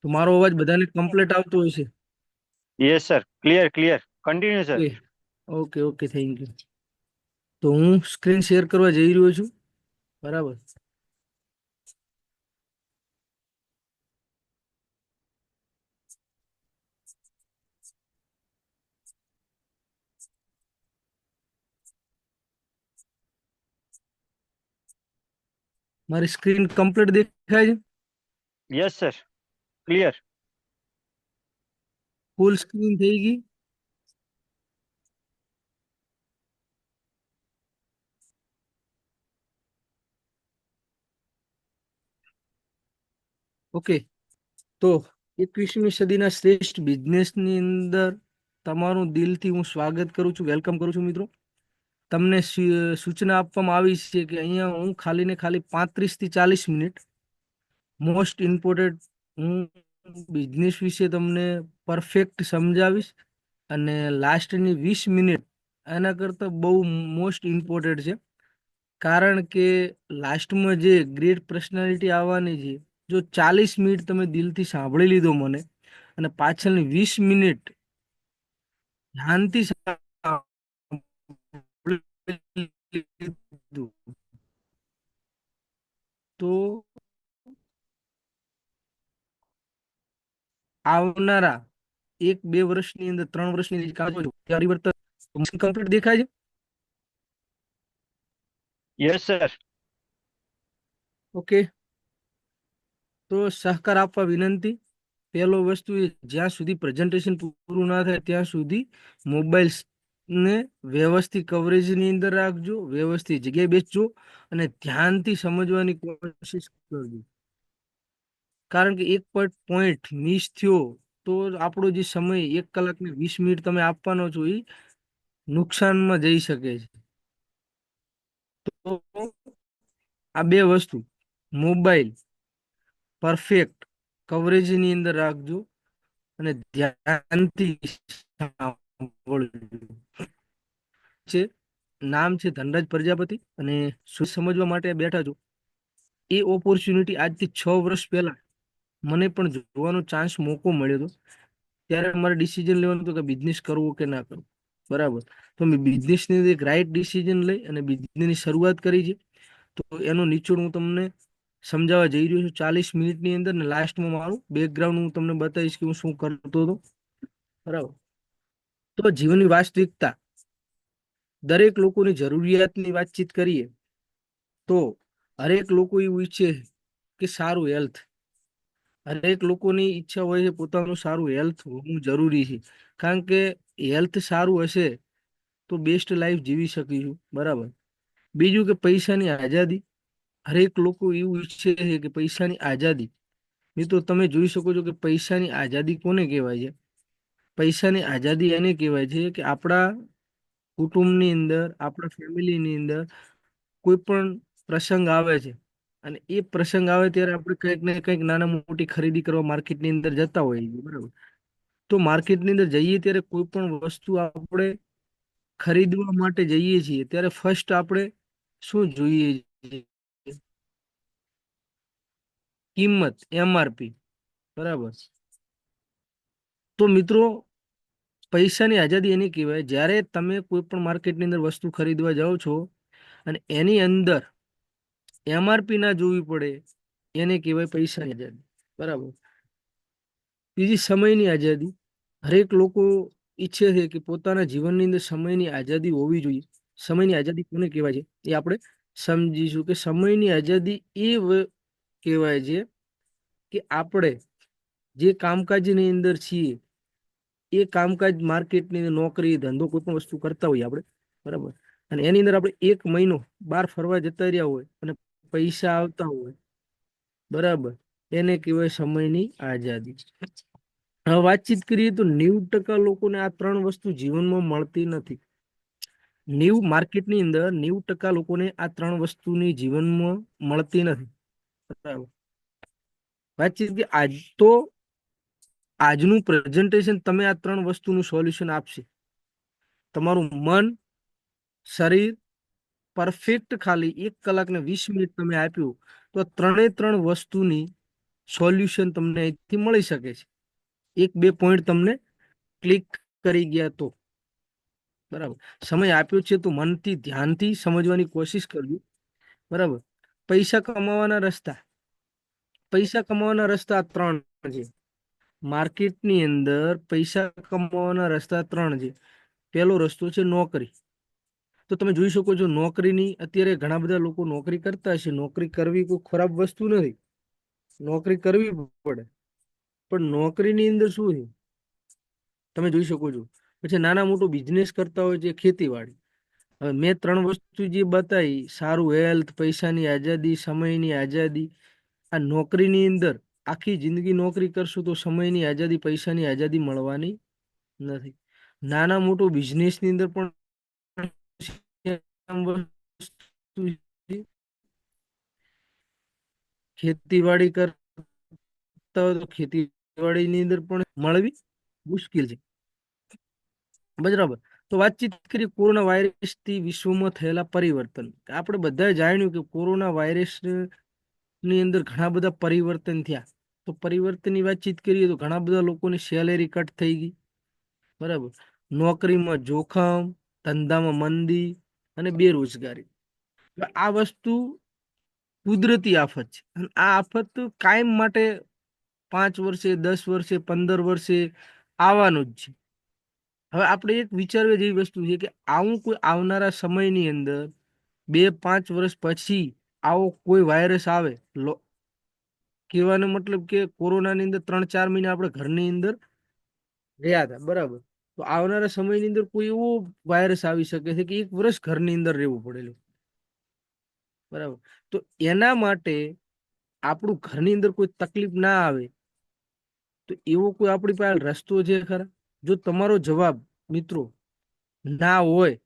તો મારો અવાજ બધાને કમ્પ્લીટ આવતો હોય છે? Yes sir, clear clear, continue sir. Okay okay okay, thank you. તો હું સ્ક્રીન શેર કરવા જઈ રહ્યો છું. બરાબર. મારી સ્ક્રીન કમ્પ્લીટ દેખાય છે? Yes sir, clear. Full screen થઈ ગઈ? ઓકે. તો 21મી સદીના શ્રેષ્ઠ બિઝનેસની અંદર તમારું દિલથી હું સ્વાગત કરું છું, વેલકમ કરું છું મિત્રો. તમને સૂચના આપવામાં આવી છે કે અહીંયા હું ખાલી ને ખાલી 35 થી 40 મિનિટ મોસ્ટ ઇમ્પોર્ટન્ટ હું બિઝનેસ વિશે તમને પરફેક્ટ સમજાવીશ, અને લાસ્ટની 20 મિનિટ એના કરતાં બહુ મોસ્ટ ઇમ્પોર્ટન્ટ છે. કારણ કે લાસ્ટમાં જે ગ્રેટ પર્સનાલિટી આવવાની છે, જો 40 મિનિટ તમે દિલથી સાંભળી લીધો મને, અને પાછળની 20 મિનિટ ધ્યાનથી સાંભળી લીધું, તો આવનારા 1-2 વર્ષની અંદર, 3 વર્ષની પરિવર્તન કમ્પ્લીટ દેખાય છે. Yes sir. ઓકે. તો સહકાર આપવા વિનંતી. પહેલો વસ્તુ એ, જ્યાં સુધી પ્રેઝન્ટેશન પૂરું ના થાય ત્યાં સુધી મોબાઈલ ને વ્યવસ્થિત કવરેજની અંદર રાખજો, વ્યવસ્થિત જગ્યાએ બેસજો અને ધ્યાનથી સમજવાની કોશિશ કરજો. કારણ કે એક પણ પોઈન્ટ મિસ થયો તો આપણો જે સમય 1 કલાક ને 20 મિનિટ તમે આપવાનો છો એ નુકસાનમાં જઈ શકે છે. તો આ બે વસ્તુ, મોબાઈલ પરફેક્ટ કવરેજની અંદર રાખજો અને ધ્યાનથી સાંભળજો. છે, નામ છે ધનરાજ પ્રજાપતિ, અને શું સમજવા માટે બેઠા છો, એ ઓપોર્ચ્યુનિટી આજથી 6 વર્ષ પહેલા મને પણ જોવાનો ચાન્સ મોકો મળ્યો હતો. ત્યારે મારે ડિસિઝન લેવાનું હતું કે બિઝનેસ કરવો કે ના કરવો. બરાબર. તો મેં બિઝનેસની એક રાઈટ ડિસિઝન લઈ અને બિઝનેસની શરૂઆત કરી છે. તો એનો નિચોડ હું તમને સમજાવવા જઈ રહ્યો છું 40 મિનિટની અંદર, ને લાસ્ટમાં મારું બેકગ્રાઉન્ડ હું તમને બતાવીશ કે હું શું કરતો હતો. બરાબર. તો જીવનની વાસ્તવિકતા, દરેક લોકોની જરૂરિયાતની વાતચીત કરીએ તો હરેક લોકો એવું ઈચ્છે કે સારું હેલ્થ, હરેક લોકોની ઈચ્છા હોય છે પોતાનું સારું હેલ્થ હોવું જરૂરી છે. કારણ કે હેલ્થ સારું હશે તો બેસ્ટ લાઈફ જીવી શકીશું. બરાબર. બીજું કે પૈસાની આઝાદી, હરેક લોકો એવું ઈચ્છે છે કે પૈસાની આઝાદી. મિત્રો તમે જોઈ શકો છો કે પૈસાની આઝાદી કોને કહેવાય છે? પૈસાની આઝાદી એને કહેવાય છે કે આપણા કુટુંબની અંદર, આપણા ફેમિલીની અંદર કોઈ પણ પ્રસંગ આવે છે, અને એ પ્રસંગ આવે ત્યારે આપણે કંઈક ને કંઈક નાના મોટી ખરીદી કરવા માર્કેટની અંદર જતા હોઈએ છીએ. બરાબર. તો માર્કેટની અંદર જઈએ ત્યારે કોઈ પણ વસ્તુ આપણે ખરીદવા માટે જઈએ છીએ ત્યારે ફર્સ્ટ આપણે શું જોઈએ છીએ? કિંમત, MRP. બરાબર. તો મિત્રો, પૈસાની આઝાદી એને કહેવાય જ્યારે તમે કોઈ પણ માર્કેટની અંદર વસ્તુ ખરીદવા જાઓ છો અને એની અંદર MRP ના જોવી પડે, એને કહેવાય પૈસાની આઝાદી. બરાબર. બીજી સમયની આઝાદી, હરેક લોકો ઈચ્છે છે કે પોતાના જીવનની અંદર સમયની આઝાદી હોવી જોઈએ. સમયની આઝાદી કોને કહેવાય છે એ આપણે સમજીશું કે સમયની આઝાદી એ કહેવાય છે કે આપણે જે કામકાજની અંદર છીએ એ કામકાજ, માર્કેટની નોકરી ધંધો કોઈ પણ વસ્તુ કરતા હોઈએ આપણે. બરાબર. અને એની અંદર આપણે 1 મહિનો બહાર ફરવા જતા રહ્યા હોય અને પૈસા આવતા હોય. બરાબર. એને કહેવાય સમયની આઝાદી. હવે વાતચીત કરીએ તો 90% લોકોને આ ત્રણ વસ્તુ જીવનમાં મળતી નથી. 90% લોકોને આ ત્રણ વસ્તુની જીવનમાં મળતી નથી. બરાબર. વાતચીત કે આજનું પ્રેઝન્ટેશન તમે આ ત્રણ વસ્તુનું સોલ્યુશન આપશે. તમારું મન, શરીર પરફેક્ટ ખાલી 1 કલાક ને 20 મિનિટ તમે આપ્યું તો ત્રણે ત્રણ વસ્તુની સોલ્યુશન તમને અહીંથી મળી શકે છે. એક બે પોઈન્ટ તમને ક્લિક કરી ગયા તો બરાબર. સમય આપ્યો છે તો મનથી ધ્યાનથી સમજવાની કોશિશ કરજો. બરાબર. પૈસા કમાવાના રસ્તા ત્રણ છે. માર્કેટની અંદર પૈસા કમાવાના રસ્તા ત્રણ છે. પહેલો રસ્તો છે નોકરી. તો તમે જોઈ શકો છો નોકરીની અત્યારે ઘણા બધા લોકો નોકરી કરતા હશે. નોકરી કરવી કોઈ ખરાબ વસ્તુ નથી. નોકરી કરવી પડે, પણ નોકરીની અંદર શું છે તમે જોઈ શકો છો. પછી નાના મોટો બિઝનેસ કરતા હોય છે, ખેતીવાડી. હવે મેં ત્રણ વસ્તુ જે બતાવી, સારું હેલ્થ, પૈસાની આઝાદી, સમયની આઝાદી. આ નોકરીની અંદર આખી જિંદગી નોકરી કરશો તો સમયની આઝાદી, પૈસાની આઝાદી મળવાની નથી. નાના મોટો બિઝનેસની અંદર પણ વસ્તુ છે. ખેતીવાડી કરતા હોય તો ખેતીવાડીની અંદર પણ મળવી મુશ્કેલ છે. બરાબર. તો વાતચીત કરીએ કોરોના વાયરસથી વિશ્વમાં થયેલા પરિવર્તન. આપણે બધાએ જાણ્યું કે કોરોના વાયરસ ની અંદર ઘણા બધા પરિવર્તન થયા. તો પરિવર્તનની વાતચીત કરીએ તો ઘણા બધા લોકોની સેલેરી કટ થઈ ગઈ. બરાબર. નોકરીમાં જોખમ, ધંધામાં મંદી અને બેરોજગારી. આ વસ્તુ કુદરતી આફત છે. અને આ આફત કાયમ માટે 5 વર્ષે, 10 વર્ષે, 15 વર્ષે આવવાનું જ છે. હવે આપણે એક વિચારવા જેવી વસ્તુ છે કે આવું કોઈ આવનારા સમયની અંદર 2-5 વર્ષ પછી આવો કોઈ વાયરસ આવે, કહેવાનો મતલબ કે કોરોનાની અંદર 3-4 મહિના આપણે ઘરની અંદર રહ્યા હતા. બરાબર. તો આવનારા સમયની અંદર કોઈ એવો વાયરસ આવી શકે છે કે 1 વર્ષ ઘરની અંદર રહેવું પડેલું. બરાબર. તો એના માટે આપણું ઘરની અંદર કોઈ તકલીફ ના આવે તો એવો કોઈ આપણી પાસે રસ્તો છે ખરા? જો તમારો જવાબ મિત્રો ના હોય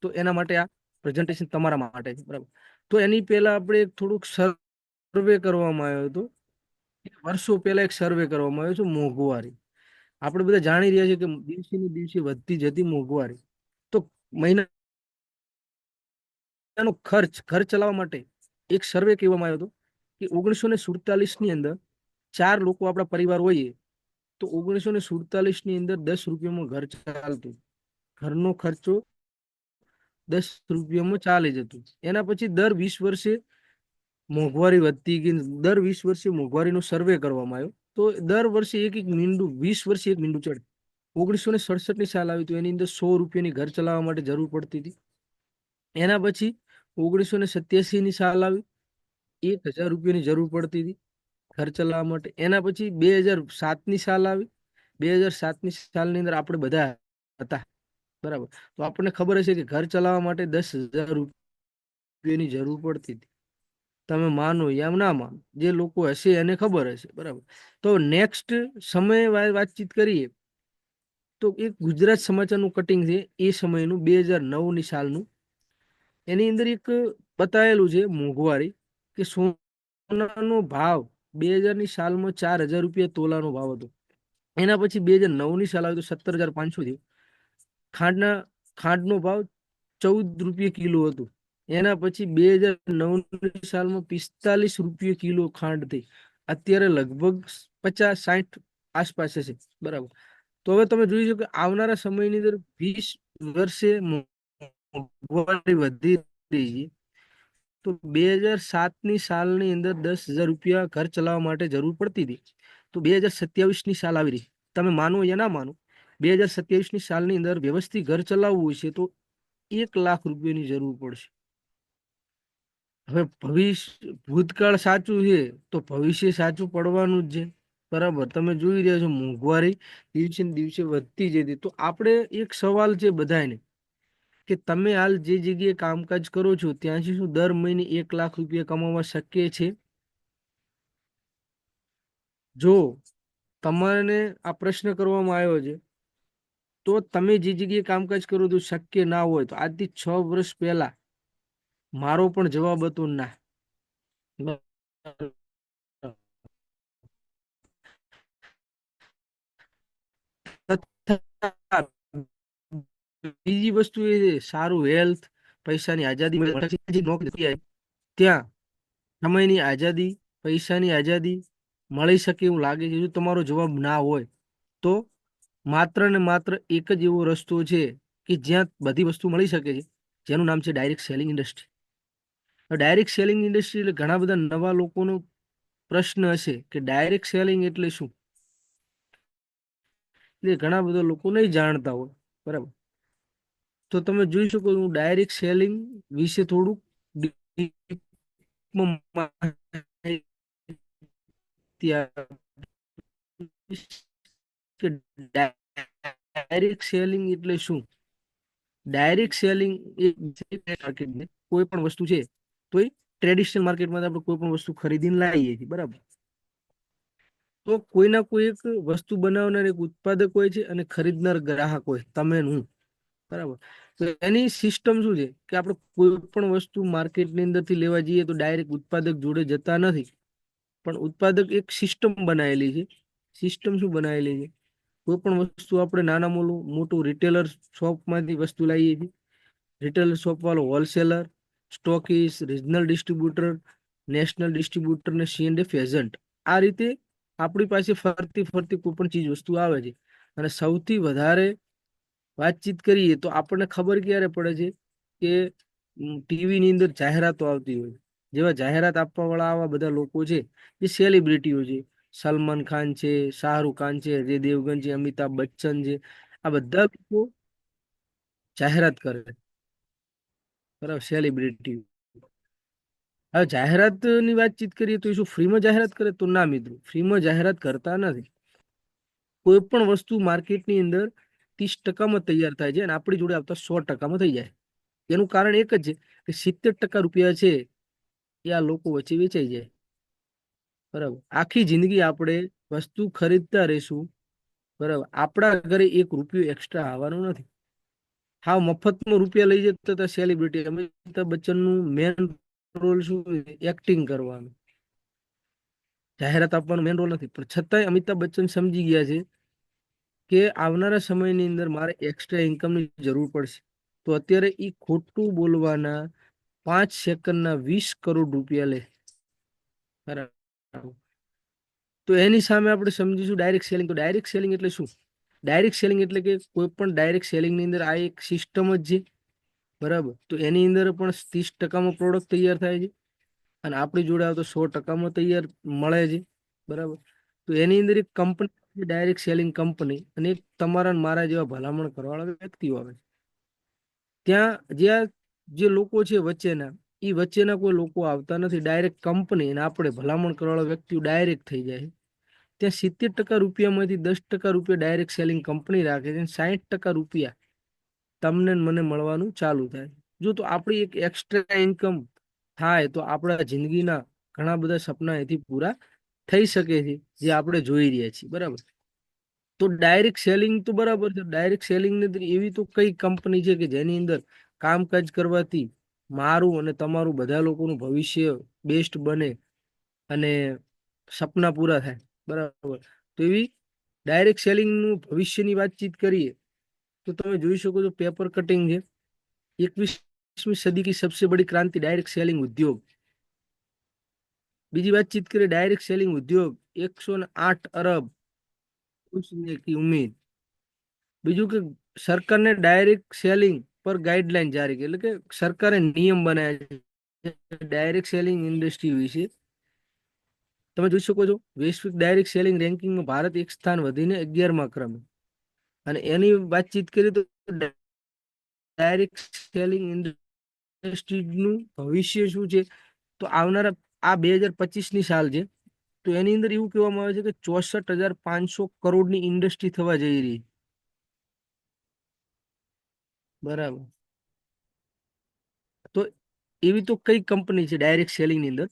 તો એના માટે આ પ્રેઝન્ટેશન તમારા માટે છે. બરાબર. તો એની પહેલા આપણે થોડુંક સર્વે કરવામાં આવ્યો હતો. વર્ષો પહેલા એક સર્વે કરવામાં આવ્યો છે મોંઘવારી. આપણે બધા જાણી રહ્યા છીએ કે દિવસે ને દિવસે વધતી જતી મોંઘવારી. તો મહિનાનો ઘર ચલાવવા માટે એક સર્વે કહેવામાં આવ્યો હતો કે 1947 ની અંદર 4 લોકો આપણા પરિવાર હોઈએ તો 1947 ની અંદર 10 રૂપિયામાં ઘર ચાલતું. ઘરનો ખર્ચો 10 રૂપિયામાં ચાલી જતું. એના પછી દર 20 વર્ષે મોંઘવારી વધતી ગઈ. દર 20 વર્ષે મોંઘવારીનો સર્વે કરવામાં આવ્યો તો દર વર્ષે એક એક મીંડું, 20 વર્ષે એક મીંડું ચડે. 1967ની સાલ આવી તો એની અંદર 100 રૂપિયાની ઘર ચલાવવા માટે જરૂર પડતી હતી. એના પછી 1987ની સાલ આવી, 1000 રૂપિયાની જરૂર પડતી હતી ઘર ચલાવવા માટે. એના પછી 2007ની સાલ આવી. 2007ની સાલની અંદર આપણે બધા હતા. બરાબર. તો આપણને ખબર હશે કે ઘર ચલાવવા માટે 10,000 રૂપિયાની જરૂર પડતી હતી. તમે માનો યા ના માનો, જે લોકો હશે એને ખબર હશે. બરાબર. તો નેક્સ્ટ સમય વાતચીત કરીએ તો એક ગુજરાત સમાચારનું કટિંગ છે એ સમયનું 2009ની સાલનું. એની અંદર એક બતાવેલું છે મોંઘવારી કે સોનાનો ભાવ 2000ની સાલમાં 4,000 રૂપિયા તોલાનો ભાવ હતો. એના પછી 2009ની સાલ આવી તો 17,500 થયું. ખાંડનો ભાવ 14 રૂપિયા કિલો હતું. એના પછી 2009ની સાલમાં 45 રૂપિયા કિલો ખાંડ થઈ. અત્યારે લગભગ 50-60 આસપાસ હશે. બરાબર. તો હવે તમે જોઈ શકો કે આવનારા સમયની અંદર 20 વર્ષે મોંઘવારી વધી રહી છે. તો 2007ની સાલની અંદર 10,000 રૂપિયા ઘર ચલાવવા માટે જરૂર પડતી હતી. તો 2027ની સાલ આવી રહી. તમે માનો યા ના માનો, 2027ની સાલની અંદર વ્યવસ્થિત ઘર ચલાવવું છે તો 1,00,000 રૂપિયાની જરૂર પડશે. હવે ભૂતકાળ સાચું છે તો ભવિષ્ય સાચું પડવાનું જ છે. બરાબર. તમે જોઈ રહ્યા છો મોંઘવારી દિવસે ને દિવસે વધતી જતી. તો આપણે એક સવાલ છે બધાને કે તમે હાલ જે જગ્યાએ કામકાજ કરો છો ત્યાંથી શું દર મહિને 1,00,000 રૂપિયા કમાવા શક્ય છે? જો તમારે આ પ્રશ્ન કરવામાં આવ્યો છે તો તમે જે જગ્યાએ કામકાજ કરો તો શક્ય ના હોય તો આજથી 6 વર્ષ પહેલા મારો પણ જવાબ હતો ના. બીજી વસ્તુ એ છે સારું હેલ્થ, પૈસાની આઝાદી, નોકરી ત્યાં સમયની આઝાદી પૈસાની આઝાદી મળી શકે એવું લાગે છે? જો તમારો જવાબ ના હોય તો માત્ર ને માત્ર એક જ એવો રસ્તો છે કે જ્યાં બધી વસ્તુ મળી શકે છે, જેનું નામ છે direct selling industry. Direct selling industry એટલે ઘણા બધા નવા લોકોનો પ્રશ્ન હશે કે ડાયરેક્ટ સેલિંગ એટલે શું. એટલે ઘણા બધા લોકો નહીં જાણતા હોય, બરાબર. તો તમે જોઈ શકો હું ડાયરેક્ટ સેલિંગ વિશે થોડુંક ડીપમાં માહિતી આપીશ કે ડાયરેક્ટ સેલિંગ એટલે શું. ડાયરેક્ટ સેલિંગ એ માર્કેટને કોઈ પણ વસ્તુ છે તો એ ટ્રેડિશનલ માર્કેટમાં આપણે કોઈ પણ વસ્તુ ખરીદીને લાવીએ છીએ, બરાબર. તો કોઈના કોઈ એક વસ્તુ બનાવનાર એક ઉત્પાદક હોય છે અને ખરીદનાર ગ્રાહક હોય, તમે ને હું, બરાબર. તો એની સિસ્ટમ શું છે કે આપણે કોઈ પણ વસ્તુ માર્કેટની અંદરથી લેવા જઈએ તો ડાયરેક્ટ ઉત્પાદક જોડે જતા નથી, પણ ઉત્પાદક એક સિસ્ટમ બનાવેલી છે. સિસ્ટમ શું બનાવેલી છે? કોઈ પણ વસ્તુ આપણે નાના મોટું રિટેલર શોપમાંથી વસ્તુ લાવીએ છીએ. રિટેલર શોપ વાળો wholesaler, stockist, regional distributor, national distributor ને C&F એજન્ટ. આ રીતે આપણી પાસે ફરતી ફરતી કોઈ પણ ચીજ વસ્તુ આવે છે. અને સૌથી વધારે વાતચીત કરીએ તો આપણને ખબર ક્યારે પડે છે કે ટીવી ની અંદર જાહેરાતો આવતી હોય. જેવા જાહેરાત આપવા વાળા આવા બધા લોકો છે જે સેલિબ્રિટીઓ છે. સલમાન ખાન છે, શાહરુખ ખાન છે, અજય દેવગન છે, અમિતાભ બચ્ચન છે. આ બધા લોકો જાહેરાત કરે, બરાબર, સેલિબ્રિટી. હવે જાહેરાતની વાતચીત કરીએ તો એ શું ફ્રીમાં જાહેરાત કરે? તો ના મિત્રો, ફ્રીમાં જાહેરાત કરતા નથી. કોઈ પણ વસ્તુ માર્કેટની અંદર 30%માં તૈયાર થાય છે અને આપણી જોડે આવતા 100%માં થઈ જાય. એનું કારણ એક જ છે કે 70% રૂપિયા છે એ આ લોકો વચ્ચે વેચાઈ જાય, બરાબર. આખી જિંદગી આપણે વસ્તુ ખરીદતા રહીશું, બરાબર. આપણા ઘરે 1 રૂપિયો એક્સ્ટ્રા આવવાનો નથી. હા, મફતમાં રૂપિયા લઈ જતા હતા સેલિબ્રિટી. અમિતાભ બચ્ચનનું મેન રોલ શું? એક્ટિંગ કરવાનું, જાહેરાત આપવાનો મેન રોલ નથી. પણ છતાંય અમિતાભ બચ્ચન સમજી ગયા છે કે આવનારા સમયની અંદર મારે એક્સ્ટ્રા ઇન્કમની જરૂર પડશે. તો અત્યારે એ ખોટું બોલવાના 5 સેકન્ડના 20 કરોડ રૂપિયા લે, બરાબર. તો એની સામે આપણે સમજીશું ડાયરેક્ટ સેલિંગ. તો ડાયરેક્ટ સેલિંગ એટલે શું? ડાયરેક્ટ સેલિંગ એટલે કે કોઈ પણ ડાયરેક્ટ સેલિંગની અંદર આ એક સિસ્ટમ જ છે, બરાબર. તો એની અંદર પણ 30%માં પ્રોડક્ટ તૈયાર થાય છે અને આપણી જોડે આવતો 100%માં તૈયાર મળે છે, બરાબર. તો એની અંદર એક કંપની, ડાયરેક્ટ સેલિંગ કંપની, અને એક તમારા ને મારા જેવા ભલામણ કરવાવાળા વ્યક્તિઓ આવે છે. જ્યાં જે લોકો છે વચ્ચેના, એ વચ્ચેના કોઈ લોકો આવતા નથી. ડાયરેક્ટ કંપની અને આપણે ભલામણ કરવાવાળા વ્યક્તિઓ ડાયરેક્ટ થઈ જાય છે. ત્યાં 70% રૂપિયામાંથી 10% રૂપિયા ડાયરેક્ટ સેલિંગ કંપની રાખે છે, 60% રૂપિયા તમને ને મને મળવાનું ચાલુ થાય. જો તો આપણી એક એક્સ્ટ્રા ઇન્કમ થાય તો આપણા જિંદગીના ઘણા બધા સપના એથી પૂરા થઈ શકે છે, જે આપણે જોઈ રહ્યા છીએ, બરાબર. તો ડાયરેક્ટ સેલિંગ તો બરાબર છે. ડાયરેક્ટ સેલિંગ ની અંદર એવી તો કઈ કંપની છે કે જેની અંદર કામકાજ કરવાથી મારું અને તમારું બધા લોકોનું ભવિષ્ય બેસ્ટ બને અને સપના પૂરા થાય, બરાબર. તો એવી ડાયરેક્ટ સેલિંગ નું ભવિષ્યની વાતચીત કરીએ તો તમે જોઈ શકો છો પેપર કટિંગ છે. 21वीं सदी की सबसे बड़ी क्रांति डायरेक्ट सेलिंग उद्योग. બીજી વાતચીત કરીએ ડાયરેક્ટ સેલિંગ ઉદ્યોગ 108 અરબ की उम्मीद. બીજું કે સરકારને ડાયરેક્ટ સેલિંગ પર ગાઈડલાઈન જારી કરી, એટલે કે સરકારે નિયમ બનાવ્યા છે ડાયરેક્ટ સેલિંગ ઇન્ડસ્ટ્રી વિશે. તમે જોઈ શકો છો વૈશ્વિક ડાયરેક્ટ સેલિંગ રેન્કિંગમાં ભારત એક સ્થાન વધીને 11મા ક્રમે. અને એની વાતચીત કરીએ તો ડાયરેક્ટ સેલિંગ ઇન્ડસ્ટ્રીનું ભવિષ્ય શું છે? તો આવનારા આ 2025ની સાલ છે, તો એની અંદર એવું કહેવામાં આવે છે કે 64,500 કરોડની ઇન્ડસ્ટ્રી થવા જઈ રહી, બરાબર. તો એવી તો કઈ કંપની છે ડાયરેક્ટ સેલિંગ ની અંદર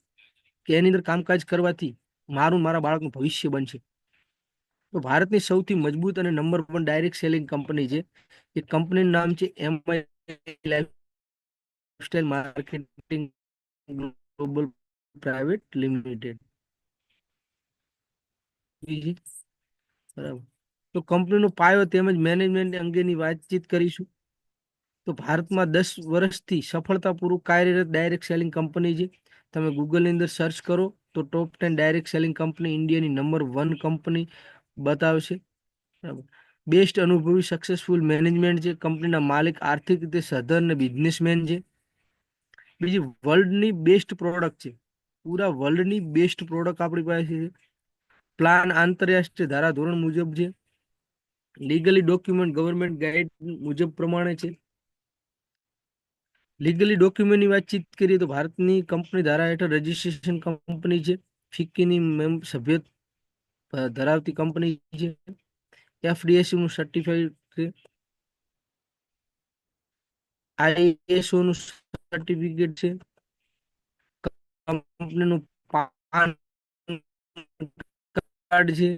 કે એની અંદર કામકાજ કરવાથી મારું મારા બાળકનું ભવિષ્ય બનશે? તો ભારતની સૌથી મજબૂત અને નંબર 1 ડાયરેક્ટ સેલિંગ કંપની છે. એ કંપનીનું નામ છે MI lifestyle marketing global private limited, બરાબર. તો કંપનીનો પાયો તેમજ મેનેજમેન્ટ અંગેની વાતચીત કરીશું. તો ભારતમાં 10 વર્ષથી સફળતાપૂર્વક કાર્યરત ડાયરેક્ટ સેલિંગ કંપની છે. તમે ગૂગલની અંદર સર્ચ કરો તો ટોપ 10 ડાયરેક્ટ સેલિંગ કંપની ઇન્ડિયાની નંબર 1 કંપની બતાવશે. બરાબર. બેસ્ટ અનુભવી સક્સેસફુલ મેનેજમેન્ટ છે, કંપનીના માલિક આર્થિક રીતે સધન ને બિઝનેસમેન છે. બીજી વર્લ્ડની બેસ્ટ પ્રોડક્ટ છે, પૂરા વર્લ્ડની બેસ્ટ પ્રોડક્ટ આપણી પાસે છે. પ્લાન આંતરરાષ્ટ્રીય ધારાધોરણ મુજબ છે. લીગલી ડોક્યુમેન્ટ ગવર્મેન્ટ ગાઈડ મુજબ પ્રમાણે છે. લીગલી ડોક્યુમેન્ટની વાતચીત કરીએ તો ભારતની કંપની ધારા હેઠળ રજીસ્ટ્રેશન કંપની છે. ફિક્કીની સભ્ય ધરાવતી કંપની છે. એફડીએસસી નું સર્ટિફાઈડ છે. આઈએસઓ નું સર્ટિફિકેટ છે. કંપનીનું પાન કાર્ડ છે.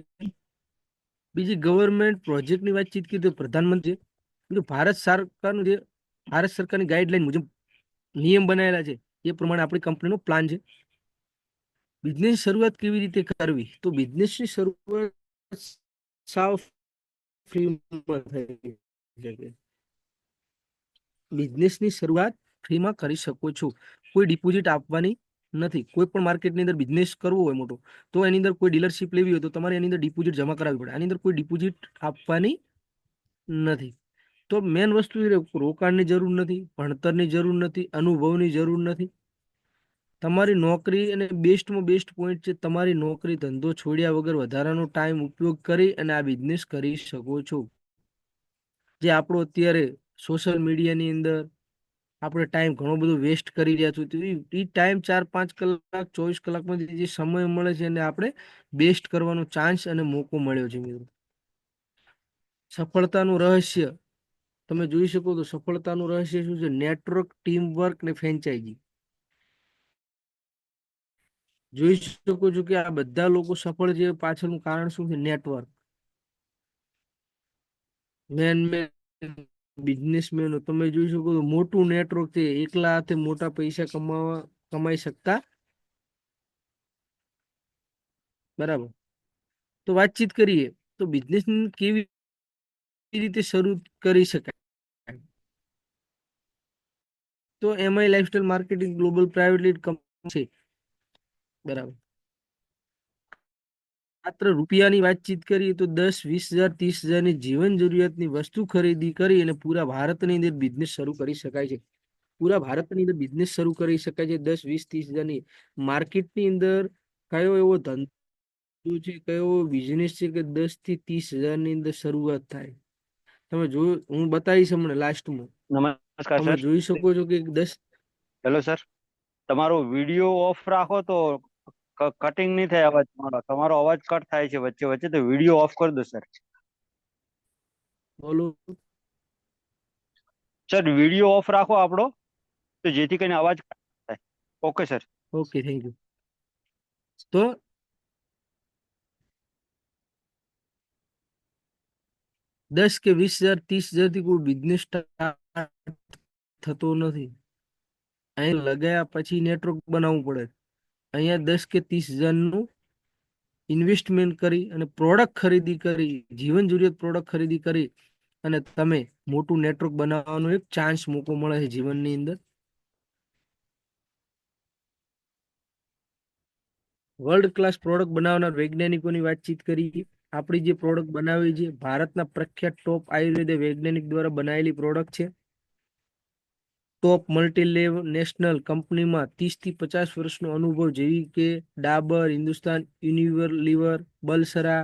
બીજી ગવર્મેન્ટ પ્રોજેક્ટની વાતચીત કરીએ તો પ્રધાનમંત્રી ભારત સરકારનું જે ભારત સરકારની ગાઈડલાઈન મુજબ નિયમ બનાવેલા છે એ પ્રમાણે આપણી કંપનીનો પ્લાન છે. બિઝનેસ શરૂઆત કેવી રીતે કરવી, તો બિઝનેસની શરૂઆત સાવ ફ્રીમાં થઈ શકે. બિઝનેસની શરૂઆત ફ્રીમાં કરી શકો છો. કોઈ ડિપોઝિટ આપવાની નથી. કોઈ પણ માર્કેટની અંદર બિઝનેસ કરવો હોય મોટો, તો એની અંદર કોઈ ડીલરશીપ લેવી હોય તો તમારે એની અંદર ડિપોઝિટ જમા કરાવવી પડે. આની અંદર કોઈ ડિપોઝિટ આપવાની નથી. તો મેન વસ્તુ એ રોકાણની જરૂર નથી, ભણતરની જરૂર નથી, અનુભવની જરૂર નથી. તમારી નોકરી અને બેસ્ટમાં બેસ્ટ પોઈન્ટ છે, તમારી નોકરી ધંધો છોડ્યા વગર વધારાનો ટાઈમ ઉપયોગ કરી અને આ બિઝનેસ કરી શકો છો. જે આપણો અત્યારે સોશિયલ મીડિયાની અંદર આપણે ટાઈમ ઘણો બધો વેસ્ટ કરી રહ્યા છીએ, એ ટાઈમ 4-5 કલાક 24 કલાકમાં જે સમય મળે છે એને આપણે બેસ્ટ કરવાનો ચાન્સ અને મોકો મળ્યો છે મિત્રો. સફળતાનું રહસ્ય તમે જોઈ શકો તો સફળતાનું રહસ્ય શું છે? નેટવર્ક, ટીમ વર્ક ને ફ્રેન્ચાઇઝી. જોઈ શકો છો કે આ બધા લોકો સફળ છે પાછળનું કારણ શું છે? નેટવર્ક. મેન બિઝનેસમેનો તમે જોઈ શકો તો મોટું નેટવર્ક છે, એકલા હાથે મોટા પૈસા કમાઈ શકતા બરાબર. તો વાતચીત કરીએ તો બિઝનેસ કેવી રીતે શરૂ કરી શકાય. તો MI lifestyle marketing global private limited company છે બરાબર. માત્ર રૂપિયાની વાતચીત કરીએ તો 10,000, 20,000, 30,000 ની જીવન જરૂરિયાતની વસ્તુ ખરીદી કરી અને પૂરા ભારતની અંદર બિઝનેસ શરૂ કરી શકાય છે. પૂરા ભારતની અંદર બિઝનેસ શરૂ કરી શકાય છે 10, 20, 30,000 ની માર્કેટની અંદર. કયો એવો ધંધો છે, કયો બિઝનેસ છે કે 10 થી 30,000 ની અંદર શરૂઆત થાય? તમે જોયું, હું બતાવીશ હમણાં લાસ્ટમાં. નમસ્કાર તમે સર. જોઈ શકો છો કે 10. હેલો સર, તમારો વિડીયો ઓફ રાખો તો કટિંગ નહીં થાય અવાજ. તમારો અવાજ કટ થાય છે વચ્ચે વચ્ચે, તો વિડીયો ઓફ કરી દો સર. બોલો. સર વિડીયો ઓફ રાખો આપણો, તો જેથી કરીને અવાજ cut થાય. Okay sir. Okay, thank you. તો 10 કે 20,000, 30,000 થી કોઈ બિઝનેસ થતો નથી. અહીં લગાયા પછી નેટવર્ક બનાવવું પડે. અહીંયા 10 કે 30,000 નું ઇન્વેસ્ટમેન્ટ કરી અને પ્રોડક્ટ ખરીદી કરી, જીવન જરૂરિયાત પ્રોડક્ટ ખરીદી કરી અને તમે મોટું નેટવર્ક બનાવવાનો એક ચાન્સ મોકો મળે છે જીવનની અંદર. વર્લ્ડ ક્લાસ પ્રોડક્ટ બનાવનાર વૈજ્ઞાનિકોની વાતચીત કરી. આપણી જે પ્રોડક્ટ બનાવી છે ભારતના પ્રખ્યાત ટોપ આયુર્વેદ વૈજ્ઞાનિક દ્વારા બનાવેલી પ્રોડક્ટ છે. ટોપ મલ્ટી નેશનલ કંપનીમાં 30 થી 50 વર્ષનો અનુભવ જેવી કે ડાબર, હિન્દુસ્તાન યુનિલિવર, બલસરા,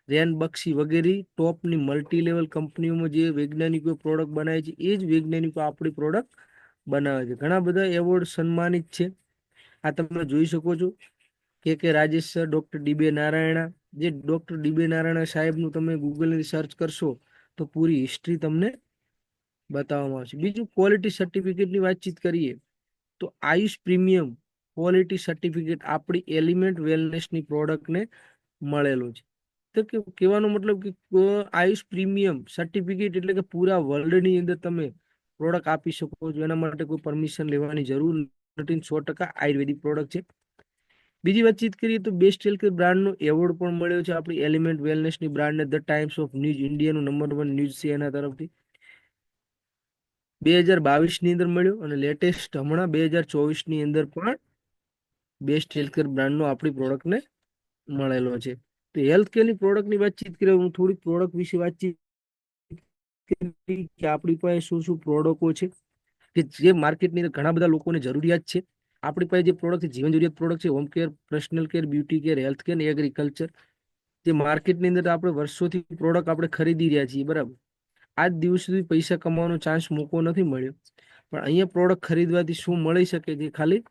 રેનબક્ષી વગેરે ટોપની મલ્ટી લેવલ કંપનીઓમાં જે વૈજ્ઞાનિકો પ્રોડક્ટ બનાવે છે એ જ વૈજ્ઞાનિકો આપણી પ્રોડક્ટ બનાવે છે. ઘણા બધા એવોર્ડ સન્માનિત છે. આ તમે જોઈ શકો છો કે રાજેશ સર, ડોક્ટર ડીબે નારાયણા. જે ડોક્ટર ડીબે નારાયણા સાહેબનું તમે ગૂગલની સર્ચ કરશો તો પૂરી હિસ્ટ્રી તમને બતાવવામાં આવશે. બીજું ક્વોલિટી સર્ટિફિકેટની વાતચીત કરીએ તો આયુષ પ્રીમિયમ ક્વોલિટી સર્ટિફિકેટ આપણી એલિમેન્ટ વેલનેસની પ્રોડક્ટને મળેલું છે. તો કહેવાનો મતલબ કે આયુષ પ્રીમિયમ સર્ટિફિકેટ એટલે કે પૂરા વર્લ્ડની અંદર તમે પ્રોડક્ટ આપી શકો છો. એના માટે કોઈ પરમિશન લેવાની જરૂર નથી. 100% આયુર્વેદિક પ્રોડક્ટ છે. બીજી વાતચીત કરીએ તો બેસ્ટ હેલ્થકેર બ્રાન્ડનો એવોર્ડ પણ મળ્યો છે આપણી એલિમેન્ટ વેલનેસની બ્રાન્ડને. ધ ટાઈમ્સ ઓફ ન્યૂઝ ઇન્ડિયાનું નંબર 1 ન્યૂઝ છે એના તરફથી 2022 ની અંદર મળ્યો અને લેટેસ્ટ હમણાં 2024 ની અંદર પણ બેસ્ટ હેલ્થકેર બ્રાન્ડનો આપણી પ્રોડક્ટને મળેલો છે. તો હેલ્થ કેરની પ્રોડક્ટની વાતચીત કરીએ, હું થોડીક પ્રોડક્ટ વિશે વાતચીત કરી કે આપણી પાસે શું શું પ્રોડક્ટો છે કે જે માર્કેટની અંદર ઘણા બધા લોકોને જરૂરિયાત છે. આપણી પાસે જે પ્રોડક્ટ છે, જીવન જરૂરિયાત પ્રોડક્ટ છે, home care, personal care, beauty care, health care, agriculture, જે માર્કેટની અંદર આપણે વર્ષોથી પ્રોડક્ટ આપણે ખરીદી રહ્યા છીએ, બરાબર. આજ દિવસ સુધી પૈસા કમાવાનો ચાન્સ મોકો નથી મળ્યો, પણ અહીંયા પ્રોડક્ટ ખરીદવાથી શું મળી શકે છે, ખાલી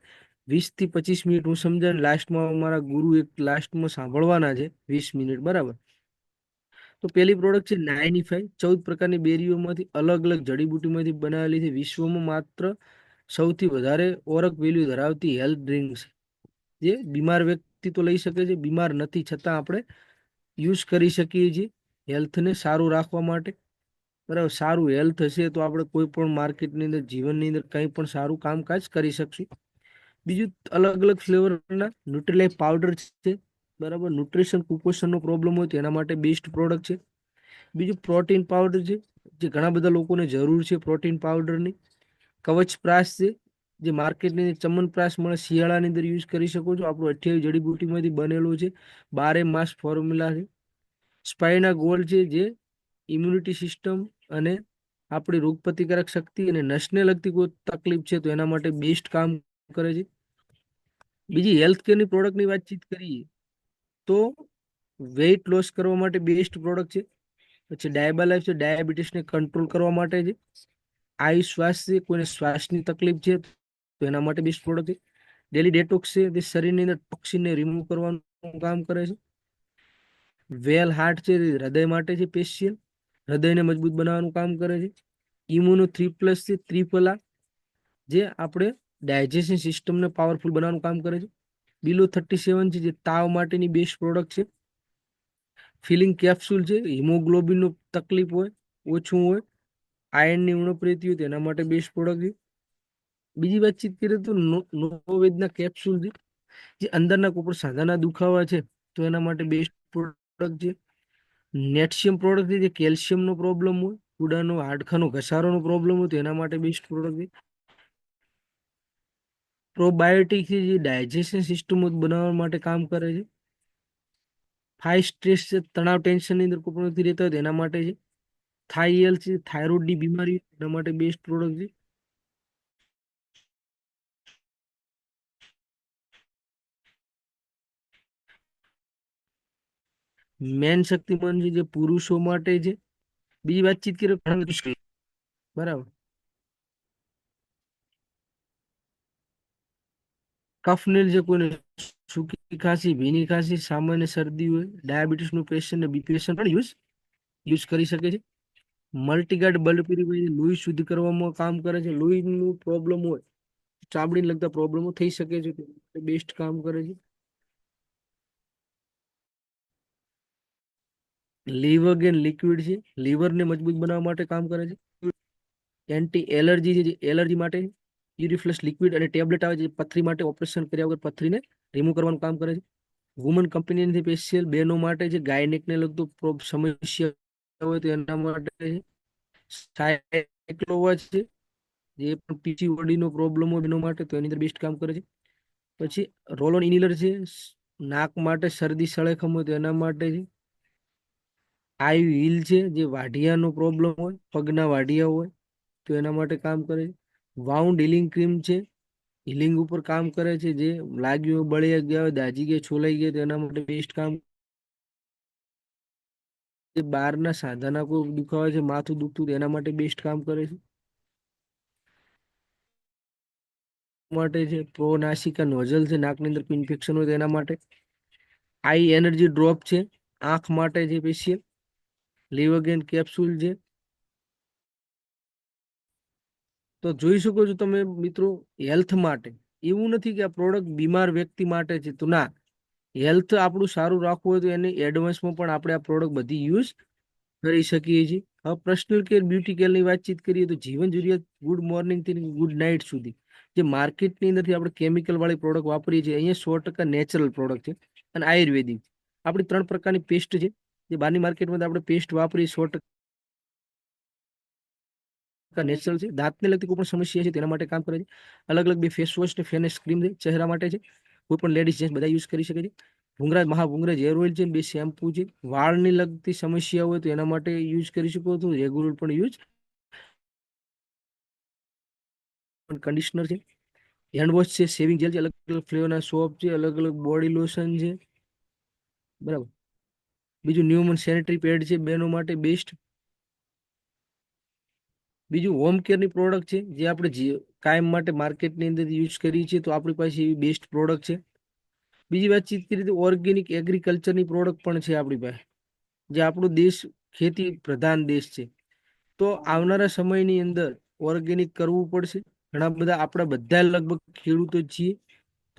20 થી 25 મિનિટ હું સમજાવીને લાસ્ટમાં મારા ગુરુ એક લાસ્ટમાં સાંભળવાના છે, 20 મિનિટ, બરાબર. તો પેલી પ્રોડક્ટ છે 95, 14 પ્રકારની બેરીઓમાંથી અલગ અલગ જડીબુટીમાંથી બનાવેલી છે, વિશ્વમાં માત્ર સૌથી વધારે ઓરક વેલ્યુ ધરાવતી હેલ્થ ડ્રિંક છે, જે બીમાર વ્યક્તિ તો લઈ શકે છે, બીમાર નથી છતાં આપણે યુઝ કરી શકીએ છીએ હેલ્થને સારું રાખવા માટે, બરાબર. સારું હેલ્થ હશે તો આપણે કોઈ પણ માર્કેટની અંદર, જીવનની અંદર કંઈ પણ સારું કામકાજ કરી શકશું. બીજું, અલગ અલગ ફ્લેવરના ન્યુટ્રીલાઇફ પાવડર છે, બરાબર. ન્યુટ્રિશન કુપોષણનો પ્રોબ્લેમ હોય તો એના માટે બેસ્ટ પ્રોડક્ટ છે. બીજું, પ્રોટીન પાવડર છે, જે ઘણા બધા લોકોને જરૂર છે પ્રોટીન પાવડરની. કવચ પ્રાશ છે, જે માર્કેટની અંદર ચમનપ્રાશ મળે, શિયાળાની અંદર યુઝ કરી શકો છો, આપણું 28 જડીબુટીમાંથી બનેલું છે, 12 માસ ફોર્મ્યુલા છે. સ્પાઇના ગોલ્ડ છે, જે ઇમ્યુનિટી સિસ્ટમ અને આપણી રોગ પ્રતિકારક શક્તિ અને નસને લગતી કોઈ તકલીફ છે તો એના માટે બેસ્ટ કામ કરે છે. બીજી હેલ્થ કેરની પ્રોડક્ટની વાતચીત કરીએ તો વેઇટ લોસ કરવા માટે બેસ્ટ પ્રોડક્ટ છે. પછી ડાયાબા લાઈફ છે, ડાયાબિટીસને કંટ્રોલ કરવા માટે છે. આયુષ શ્વાસ છે, કોઈને શ્વાસની તકલીફ છે તો એના માટે બેસ્ટ પ્રોડક્ટ છે. ડેલી ડેટોક્સ છે, તે શરીરની અંદર ટોક્સિનને રિમૂવ કરવાનું કામ કરે છે. વેલ હાર્ટ છે, તે હૃદય માટે છે, સ્પેશિયલ હૃદયને મજબૂત બનાવવાનું કામ કરે છે. ઇમ્યુનો 3+ છે, ત્રિફલા, જે આપણે ડાયજેશન સિસ્ટમને પાવરફુલ બનાવવાનું કામ કરે છે. બિલો 37 છે, જે તાવ માટેની બેસ્ટ પ્રોડક્ટ છે. ફિલિંગ કેપ્સ્યુલ છે, હિમોગ્લોબિનનો તકલીફ હોય, ઓછું હોય, આયર્નની ઉણપ રહેતી હોય તો એના માટે બેસ્ટ પ્રોડક્ટ છે. બીજી વાતચીત કરીએ તો નોવેદના કેપ્સ્યુલ છે, જે અંદરના કોઈ પણ સાંધાના દુખાવા છે તો એના માટે બેસ્ટ પ્રોડક્ટ છે. નેટશિયમ પ્રોડક્ટ છે, જે કેલ્શિયમનો પ્રોબ્લેમ હોય, કુડાનો હાડકાનો ઘસારોનો પ્રોબ્લેમ હોય તો એના માટે બેસ્ટ પ્રોડક્ટ છે. પ્રોબાયોટિક છે, જે ડાયજેશન સિસ્ટમ બનાવવા માટે કામ કરે છે. હાઈ સ્ટ્રેસ છે, તણાવ ટેન્શનની અંદર કોઈ પણ વ્યક્તિ રહેતા હોય તો એના માટે છે. થાઇએલ છે, થાઇરોઇડની બીમારી એના માટે બેસ્ટ પ્રોડક્ટ છે. મેન શક્તિમાન છે, જે પુરુષો માટે છે. બીજી વાતચીત કરીએ, બરાબર. કફનેલ છે, કોઈને સૂકી ખાંસી, ભીની ખાંસી, સામાન્ય શરદી હોય, ડાયાબિટીસનું પેશન્ટ ને બીપી પેશન્ટ પણ યુઝ કરી શકે છે. મલ્ટીગાર્ડ બ્લડ પ્યુરિફાયર લોહી શુદ્ધ કરવામાં કામ કરે છે. લોહીનું પ્રોબ્લેમ હોય, ચામડીને લગતા પ્રોબ્લેમો થઈ શકે છે, બેસ્ટ કામ કરે છે. લીવર ગેન લિક્વિડ છે, લીવરને મજબૂત બનાવવા માટે કામ કરે છે. એન્ટી એલર્જી છે, જે એલર્જી માટે. યુરિફ્લસ લિક્વિડ અને ટેબ્લેટ આવે છે, પથરી માટે ઓપરેશન કર્યા વગર પથરીને રિમૂવ કરવાનું કામ કરે છે. વુમન કંપની સ્પેશિયલ બહેનો માટે છે, ગાયનેકને લગતું સમસ્યા હોય તો એના માટે છે. સાયક્લોવા છે, જે પણ પીસીઓડી નો પ્રોબ્લેમ હોય એના માટે, તો એની અંદર બેસ્ટ કામ કરે છે. પછી રોલ ઓન ઇનહેલર છે, નાક માટે, શરદી સળેખમ હોય તો એના માટે છે. આઈ વ્હીલ છે, જે વાઢિયાનો પ્રોબ્લેમ હોય, પગના વાઢિયા હોય તો એના માટે કામ કરે છે. વાઉન્ડ હીલિંગ ક્રીમ છે, હીલિંગ ઉપર કામ કરે છે, જે લાગ્યું બળી ગયા હોય, દાજી ગયા, છોલાઈ ગયા તો એના માટે બેસ્ટ કામ. જે બહારના સાંધાના કોઈ દુખાવા છે, માથું દુખતું એના માટે બેસ્ટ કામ કરે છે. માટે છે પ્રો નાસિકા નોઝલ છે, નાકની અંદર ઇન્ફેક્શન હોય તો એના માટે. આઈ એનર્જી ડ્રોપ છે, આંખ માટે છે સ્પેશિયલ. લીવરગેન કેપ્સ્યુલ છે. તો જોઈ શકો છો તમે મિત્રો, હેલ્થ માટે એવું નથી કે આ પ્રોડક્ટ બીમાર વ્યક્તિ માટે છે, તો ના, હેલ્થ આપણું સારું રાખવું હોય તો એની એડવાન્સમાં પણ આપણે આ પ્રોડક્ટ બધી યુઝ કરી શકીએ છીએ. હવે પર્સનલ કેર, બ્યુટી કેરની વાતચીત કરીએ તો જીવન જરૂરિયાત ગુડ મોર્નિંગ થી ગુડ નાઇટ સુધી, જે માર્કેટની અંદરથી આપણે કેમિકલ વાળી પ્રોડક્ટ વાપરીએ છીએ, અહીંયા 100% નેચરલ પ્રોડક્ટ છે અને આયુર્વેદિક. આપણી 3 પ્રકારની પેસ્ટ છે, જે બહારની માર્કેટમાં આપણે પેસ્ટ વાપરી 100% નેચરલ છે. દાંતને લગતી કોઈ પણ સમસ્યા છે તેના માટે કામ કરે છે. અલગ અલગ બે ફેસ વોશ ને ફેસ ક્રીમ છે, ચહેરા માટે છે. કોઈ પણ લેડીઝ જેન્ટ્સ બધા યુઝ કરી શકે છે. ભૂંગરાજ મહાભૂંગરાજ હેર ઓઇલ છે, 2 શેમ્પુ છે. વાળની લગતી સમસ્યા હોય તો એના માટે યુઝ કરી શકો છો, રેગ્યુલર પણ યુઝ. કન્ડિશનર છે, હેન્ડ વોશ છે, શેવિંગ જેલ છે, અલગ અલગ ફ્લેવરના સોપ છે, અલગ અલગ બોડી લોશન છે, બરાબર. બીજું ન્યુમન સેનિટરી પેડ છે, બહેનો માટે બેસ્ટ. બીજું હોમ કેરની પ્રોડક્ટ છે, જે આપણે કાયમ માટે માર્કેટની અંદર યુઝ કરીએ છીએ, તો આપણી પાસે એવી બેસ્ટ પ્રોડક્ટ છે. બીજી વાતચીત કરીએ તો ઓર્ગેનિક એગ્રીકલ્ચરની પ્રોડક્ટ પણ છે આપણી પાસે, જે આપણો દેશ ખેતી પ્રધાન દેશ છે. તો આવનારા સમયની અંદર ઓર્ગેનિક કરવું પડશે. ઘણા બધા આપણા બધા લગભગ ખેડૂતો જ છીએ,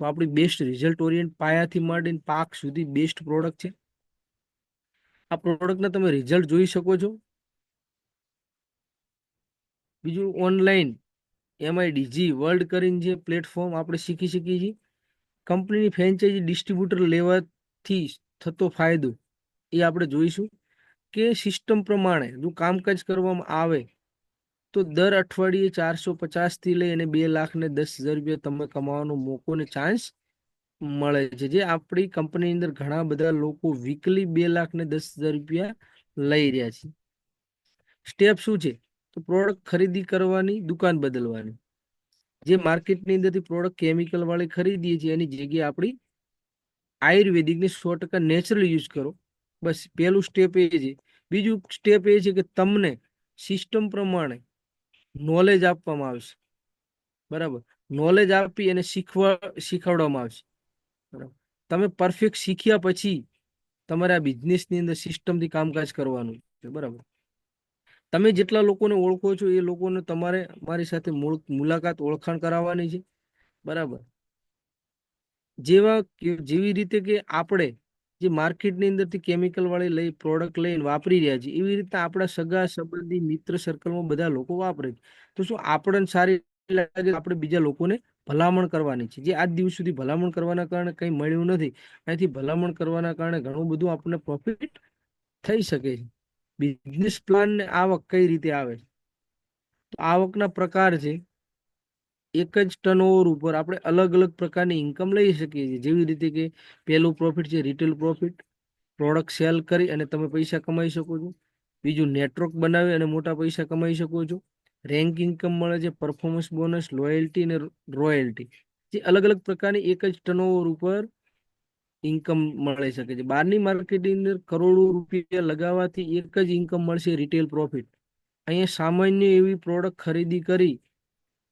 તો આપણી બેસ્ટ રિઝલ્ટ ઓરિયન્ટ પાયાથી માંડીને પાક સુધી બેસ્ટ પ્રોડક્ટ છે. આ પ્રોડક્ટના તમે રિઝલ્ટ જોઈ શકો છો. બીજું ઓનલાઈન MIDG વર્લ્ડ કરીને જે પ્લેટફોર્મ આપણે શીખી શકીએ છીએ. કંપનીની ફ્રેન્ચાઇઝી ડિસ્ટ્રીબ્યુટર લેવાથી થતો ફાયદો એ આપણે જોઈશું, કે સિસ્ટમ પ્રમાણે જો કામકાજ કરવામાં આવે તો દર અઠવાડિયે 450 થી લઈ અને 2,10,000 રૂપિયા તમે કમાવાનો મોકો ને ચાન્સ મળે છે. જે આપણી કંપની અંદર ઘણા બધા લોકો વીકલી 2,10,000 રૂપિયા લઈ રહ્યા છે. સ્ટેપ શું છે? તો પ્રોડક્ટ ખરીદી કરવાની, દુકાન બદલવાની. જે માર્કેટની અંદરથી પ્રોડક્ટ કેમિકલ વાળી ખરીદીએ છીએ એની જગ્યાએ આપણી આયુર્વેદિક ને 100% નેચરલ યુઝ કરો. બસ પહેલું સ્ટેપ એ છે. બીજું સ્ટેપ એ છે કે તમને સિસ્ટમ પ્રમાણે નોલેજ આપવામાં આવશે, બરાબર. નોલેજ આપી અને શીખવાડવામાં આવશે, બરાબર. તમે પરફેક્ટ શીખ્યા પછી તમારે આ બિઝનેસની અંદર સિસ્ટમથી કામકાજ કરવાનું છે, બરાબર. તમે જેટલા લોકોને ઓળખો છો એ લોકોને તમારે મારી સાથે મુલાકાત ઓળખાણ કરાવવાની છે, બરાબર. જેવી રીતે કે આપણે જે માર્કેટની અંદરથી કેમિકલ વાળી પ્રોડક્ટ લઈને વાપરી રહ્યા છીએ, એવી રીતે આપણા સગા સંબંધી મિત્ર સર્કલમાં બધા લોકો વાપરે છે. તો શું આપણને સારી લાગે? આપણે બીજા લોકોને ભલામણ કરવાની છે. જે આજ દિવસ સુધી ભલામણ કરવાના કારણે કંઈ મળ્યું નથી, અહીંથી ભલામણ કરવાના કારણે ઘણું બધું આપણને પ્રોફિટ થઈ શકે છે. બિઝનેસ પ્લાન ને આવક કઈ રીતે આવે છે? તો આવકના પ્રકાર છે. એક જ ટર્નઓવર ઉપર આપણે અલગ અલગ પ્રકારની ઇન્કમ લઈ શકીએ છીએ. જેવી રીતે કે પહેલું પ્રોફિટ છે રિટેલ પ્રોફિટ, પ્રોડક્ટ સેલ કરી અને તમે પૈસા કમાઈ શકો છો. બીજું નેટવર્ક બનાવી અને મોટા પૈસા કમાઈ શકો છો. રેન્ક ઇન્કમ મળે છે, પરફોર્મન્સ બોનસ, લોયલ્ટી અને રોયલ્ટી. જે અલગ અલગ પ્રકારની એક જ ટર્નઓવર ઉપર ઇન્કમ મળી શકે છે. બહારની માર્કેટની અંદર કરોડો રૂપિયા લગાવવાથી એક જ ઇન્કમ મળશે, રિટેલ પ્રોફિટ. અહીંયા સામાન્ય એવી પ્રોડક્ટ ખરીદી કરી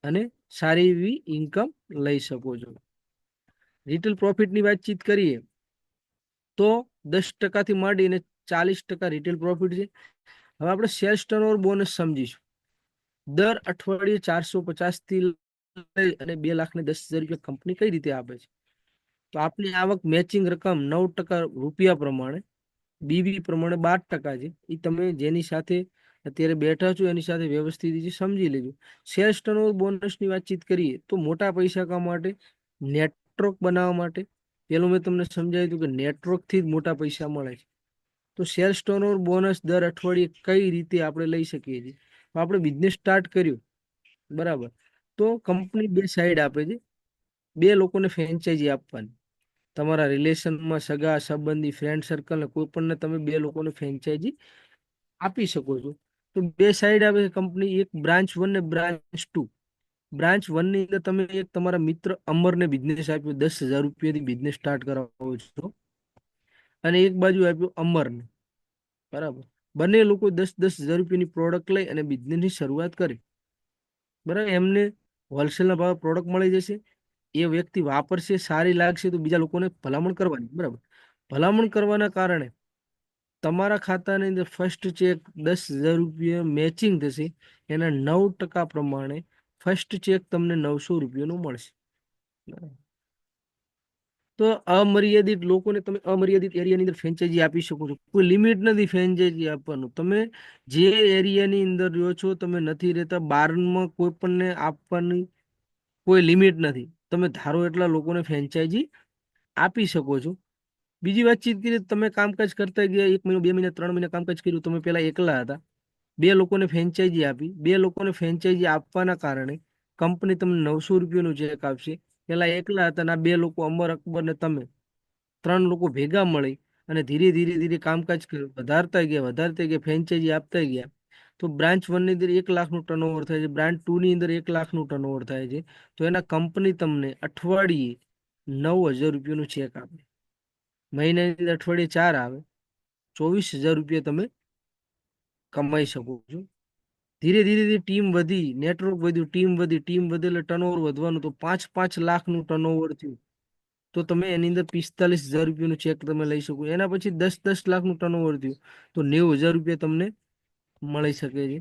અને સારી એવી ઇન્કમ લઈ શકો છો. રિટેલ પ્રોફિટની વાતચીત કરીએ તો 10% માંડીને 40% રિટેલ પ્રોફિટ છે. હવે આપણે સેલ્સ ટર્નઓવર બોનસ સમજીશું. દર અઠવાડિયે 450 થી લઈ અને 2,10,000 રૂપિયા કંપની કઈ રીતે આપે છે? તો આપની આવક મેચિંગ રકમ 9% રૂપિયા પ્રમાણે, બીવી પ્રમાણે 12% છે. એ તમે જેની સાથે અત્યારે બેઠા છો એની સાથે વ્યવસ્થિત રીતે સમજી લેજો. સેલ્સ ટર્નઓવર બોનસની વાતચીત કરીએ તો મોટા પૈસા કમાવા માટે, નેટવર્ક બનાવવા માટે. પેલું મેં તમને સમજાવ્યું હતું કે નેટવર્કથી જ મોટા પૈસા મળે છે. તો સેલ્સ ટર્નઓવર બોનસ દર અઠવાડિયે કઈ રીતે આપણે લઈ શકીએ છીએ? તો આપણે બિઝનેસ સ્ટાર્ટ કર્યું, બરાબર. તો કંપની 2 સાઈડ આપે છે. 2 લોકોને ફ્રેન્ચાઇઝી આપવાની. તમારા રિલેશનમાં સગા સંબંધી ફ્રેન્ડ સર્કલ ને કોઈ પણને તમે 2 લોકોને ફ્રેન્ચાઇઝી આપી શકો છો. તો 2 સાઈડ આવે છે કંપની, એક બ્રાન્ચ 1 ને બ્રાન્ચ 2. બ્રાન્ચ 1 ની અંદર તમે એક તમારા મિત્ર અમરને બિઝનેસ આપ્યો, 10,000 રૂપિયાથી બિઝનેસ સ્ટાર્ટ કરાવો છો, અને એક બાજુ આપ્યો અમરને, બરાબર. બંને લોકો 10,000 રૂપિયાની પ્રોડક્ટ લઈ અને બિઝનેસની શરૂઆત કરી, બરાબર. એમને હોલસેલના ભાવે પ્રોડક્ટ મળી જશે. એ વ્યક્તિ વાપરશે, સારી લાગશે તો બીજા લોકોને ભલામણ કરવાની, બરાબર. ભલામણ કરવાના કારણે તમારા ખાતાની અંદર ફર્સ્ટ ચેક 10,000 રૂપિયા મેચિંગ થશે. એના 9% પ્રમાણે ફર્સ્ટ ચેક તમને 900 રૂપિયાનું મળશે, બરાબર. તો અમર્યાદિત લોકોને તમે અમર્યાદિત એરિયાની અંદર ફ્રેન્ચાઇઝી આપી શકો છો. કોઈ લિમિટ નથી ફ્રેન્ચાઇઝી આપવાનું. તમે જે એરિયાની અંદર રહ્યો છો, તમે નથી રહેતા, બહારમાં કોઈ પણને આપવાની કોઈ લિમિટ નથી. તમે ધારો એટલા લોકોને ફ્રેન્ચાઇઝી આપી શકો છો. બીજી વાતચીત કરીએ, તમે કામકાજ કરતા ગયા 1 મહિનો, 2 મહિના, 3 મહિના કામકાજ કર્યું. તમે પેલા એકલા હતા, 2 લોકોને ફ્રેન્ચાઇઝી આપી. 2 લોકોને ફ્રેન્ચાઇઝી આપવાના કારણે કંપની તમને 900 રૂપિયાનું ચેક આપશે. પેલા એકલા હતા અને આ બે લોકો અમર અકબર ને તમે 3 લોકો ભેગા મળી અને ધીરે ધીરે ધીરે કામકાજ વધારતા ગયા ફ્રેન્ચાઇઝી આપતા ગયા. તો બ્રાન્ચ 1 ની અંદર 1 લાખનું ટર્નઓવર થાય છે, બ્રાન્ચ 2 ની અંદર 1 લાખનું ટર્નઓવર થાય છે. તો એના કંપની તમને અઠવાડિયે 9,000 રૂપિયાનું ચેક આપે, મહિનાની અંદર અઠવાડિયે 4 આવે, 24,000 રૂપિયા તમે કમાઈ શકો છો. ધીરે ધીરે ધીરે ટીમ વધી, નેટવર્ક વધ્યું, ટીમ વધી એટલે ટર્નઓવર વધવાનું, તો 5-5 લાખનું ટર્નઓવર થયું. તો તમે એની અંદર 45,000 રૂપિયાનું ચેક તમે લઈ શકો. એના પછી 10-10 લાખનું ટર્નઓવર થયું તો 90,000 રૂપિયા તમને મળી શકે છે.